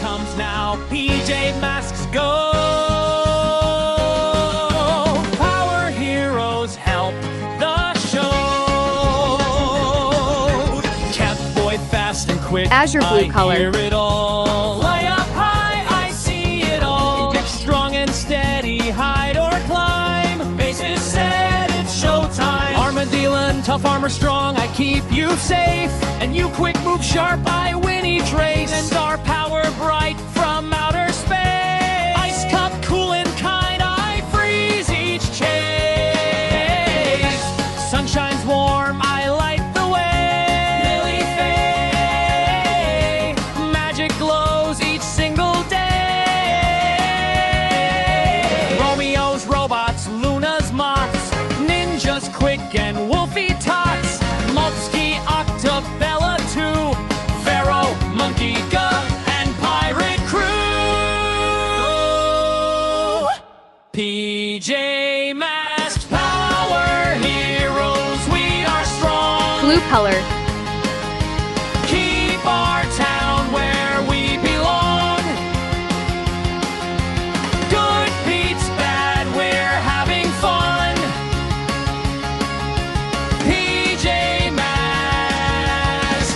comes now. PJ Masks go. Power heroes help the show. Cat boy fast and quick. Azure blue color. I hear it all. Lie up high, I see it all. Get strong and steady, hide or climb. Faces set, it's showtime. Armadillo, tough armor strong, I keep you safe. And you quick move sharp, I win each race. And our power bright from outer space. Ice cup cool and kind, I freeze each chase. Sun shines warm, I light the way. Lily Faye, magic glows each single day. Romeo's robots, Luna's moths, ninjas quick and wolfy tots. Multsky, Octabella too, Pharaoh, Monkey, Gup, and Pirate Crew. PJ Masks, power heroes, we are strong. Blue color. Keep our town where we belong. Good beats bad, we're having fun. PJ Masks,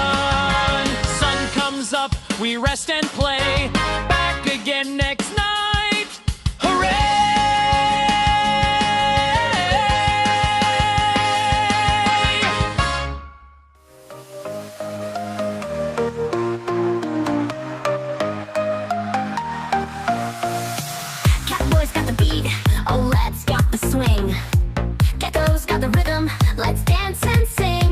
everyone. Sun comes up, we rest and play. Back again next night. Hooray! Catboy's got the beat, oh let's got the swing. Gecko's got the rhythm, let's dance and sing.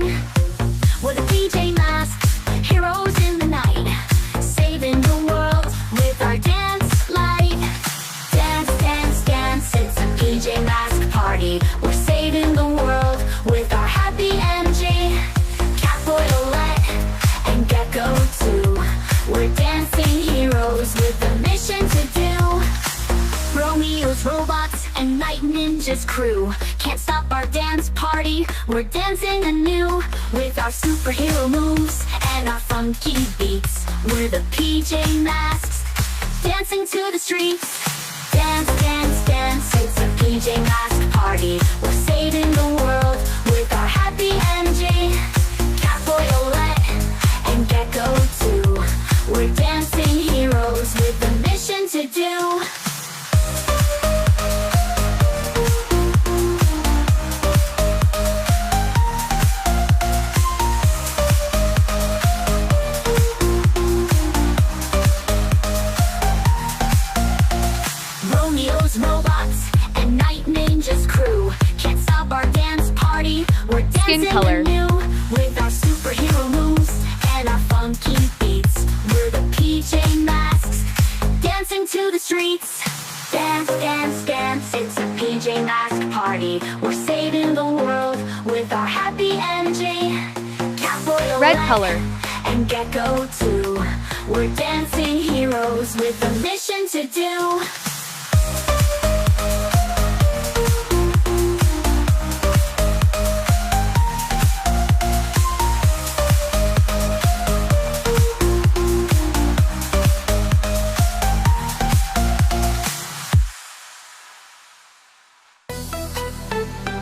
We're the PJ Masks, heroes in the night, saving the world with our dance light. Dance, dance, dance, it's a PJ Mask party. We're saving the world with our happy energy. Catboy, Olette, and Gecko too. We're dancing heroes with a mission to do. Romeo's robots and Night Ninja's crew can't stop our dance party. We're dancing anew with our superhero moves and our funky beats. We're the PJ Masks, dancing to the streets. Dance, dance, dance, it's a PJ Mask party. We're saving the world with our happy energy. Catboy, Olette, and Gecko too. We're dancing heroes with a mission to do. Romeo's robots and Night Ninja's crew can't stop our dance party. We're Skin dancing color. anew with our superhero moves and our funky beats. We're the PJ Masks, dancing to the streets. Dance, dance, dance, it's a PJ Mask party. We're saving the world with our happy energy. Catboy, Red Olette, color. and Gecko too. We're dancing heroes with a mission to do.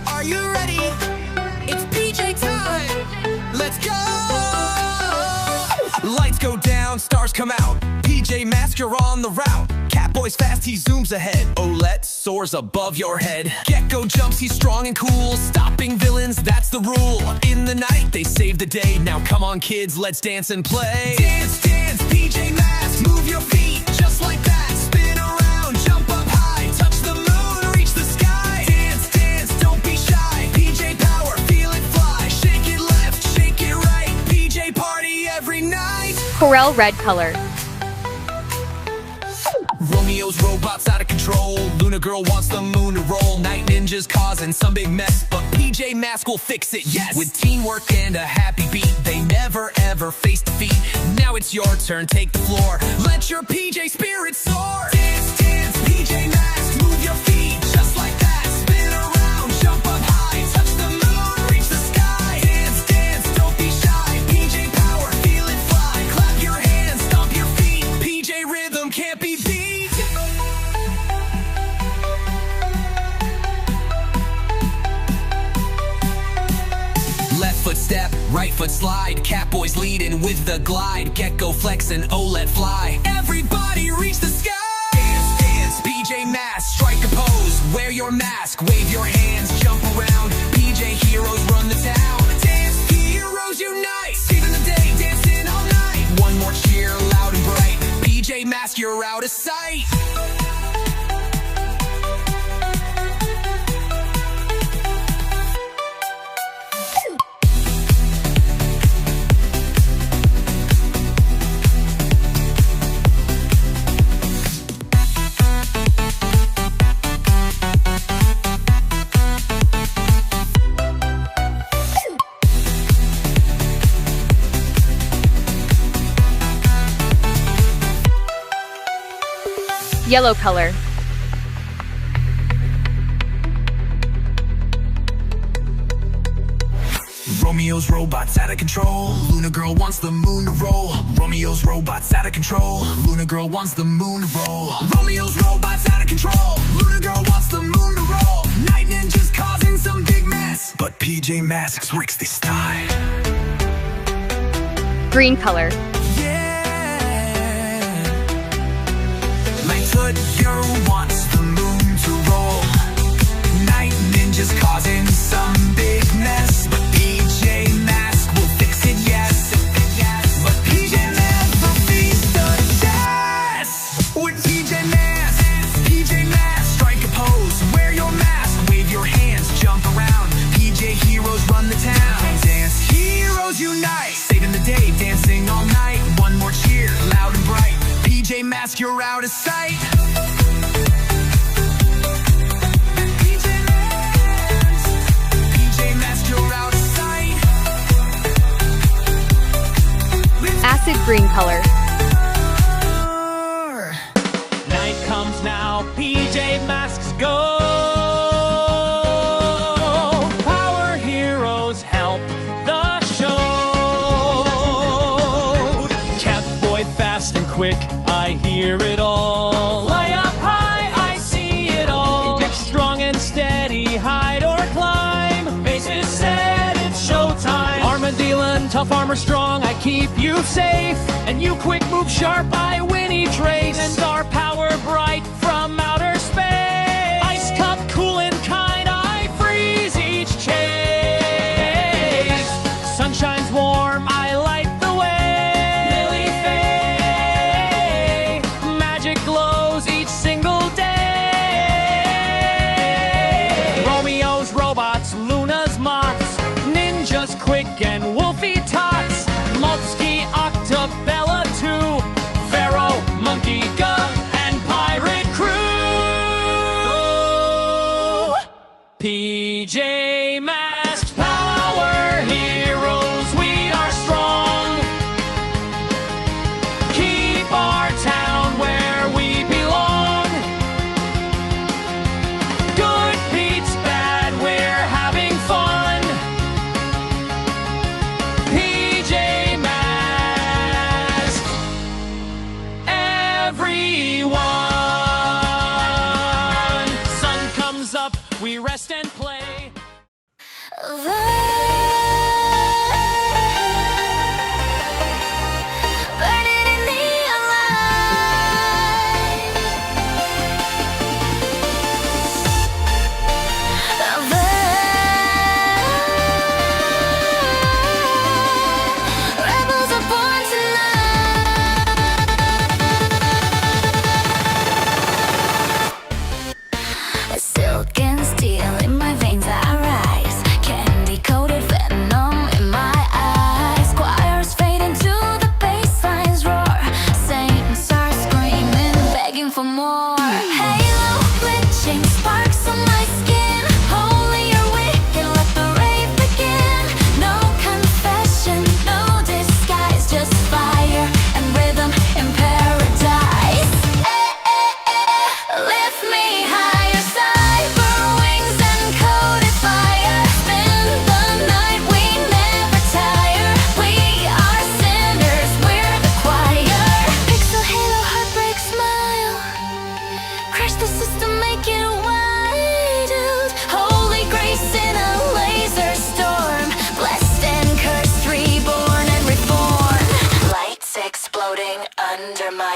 Are you ready? It's PJ time. Let's go. Lights go down, stars come out. PJ Masks, you're on the route. Catboy's fast, he zooms ahead. Olette soars above your head. Gecko jumps, he's strong and cool. Stopping villains, that's the rule. In the night, they save the day. Now come on, kids, let's dance and play. Dance, dance, PJ Masks, move your feet just like that. Spin around, jump up high, touch the moon, reach the sky. Dance, dance, don't be shy. PJ power, feel it fly. Shake it left, shake it right. PJ party every night. Corel red color. Romeo's robots out of control. Luna girl wants the moon to roll. Night Ninja's causing some big mess, but PJ Masks will fix it, yes. With teamwork and a happy beat, they never ever face defeat. Now it's your turn, take the floor. Let your PJ spirit soar. Dance, dance, PJ Masks, move your feet just like that. Spin around, jump up high, touch the moon, reach the sky. Dance, dance, don't be shy. foot step, right foot slide. Catboys leading with the glide. Gecko flex and let fly. Everybody reach the sky. Dance, dance, PJ Masks, strike a pose. Wear your mask, wave your hands, jump around. PJ heroes run the town. Dance heroes unite. Saving the day, dancing all night. One more cheer, loud and bright. PJ Masks, you're out of sight. Yellow color. Romeo's robots out of control. Luna girl wants the moon to roll. Romeo's robots out of control. Luna girl wants the moon to roll. Romeo's robots out of control. Luna girl wants the moon to roll. Night ninjas causing some big mess, but PJ Masks works this time. Green color. Your wants the moon to roll. Night ninjas causing some big mess, but PJ Masks will fix it, yes. But PJ Masks will beat the test. With PJ Masks, strike a pose. Wear your mask, wave your hands, jump around. PJ heroes run the town. Dance heroes unite. Saving the day, dancing all night. One more cheer, loud and bright. PJ Masks, you're out of sight. Acid green color. Night comes now, PJ Masks go. Power heroes help the show. Catboy fast and quick, I hear it all. Fly up high, I see it all. Get strong and steady, hide or climb. Faces set, it's showtime. Armadillo, tough armor strong, I keep you safe. And you quick move sharp, I win each race. And our power bright from outer space. Ice cup cool and kind, I freeze each chase. Sun shines warm, I light the way. Lily Faye, magic glows each single day. Romeo's robots, Luna's moths, ninjas quick and wolfy tots. Multsky, Octabella too, Pharaoh, Monkey, Gug, and Pirate Crew. PJ Masks, power heroes, we are strong. Keep our town where we belong. Good beats bad, we're having fun.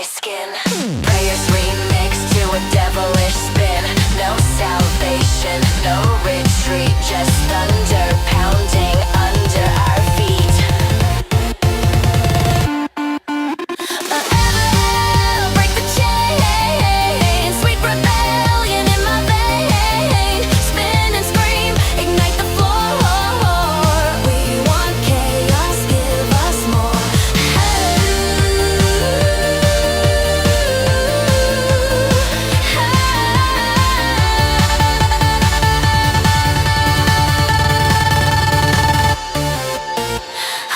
my skin. Prayers remixed to a devilish spin. No salvation, no retreat, just thunder pounding under our feet. Forever break the chain, sweet rebellion in my vein. Spin and scream, ignite the floor. We want chaos, give us more.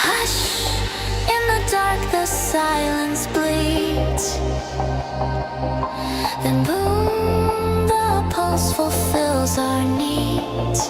Hush, in the dark the silence bleeds. Then boom, the pulse fulfills our needs.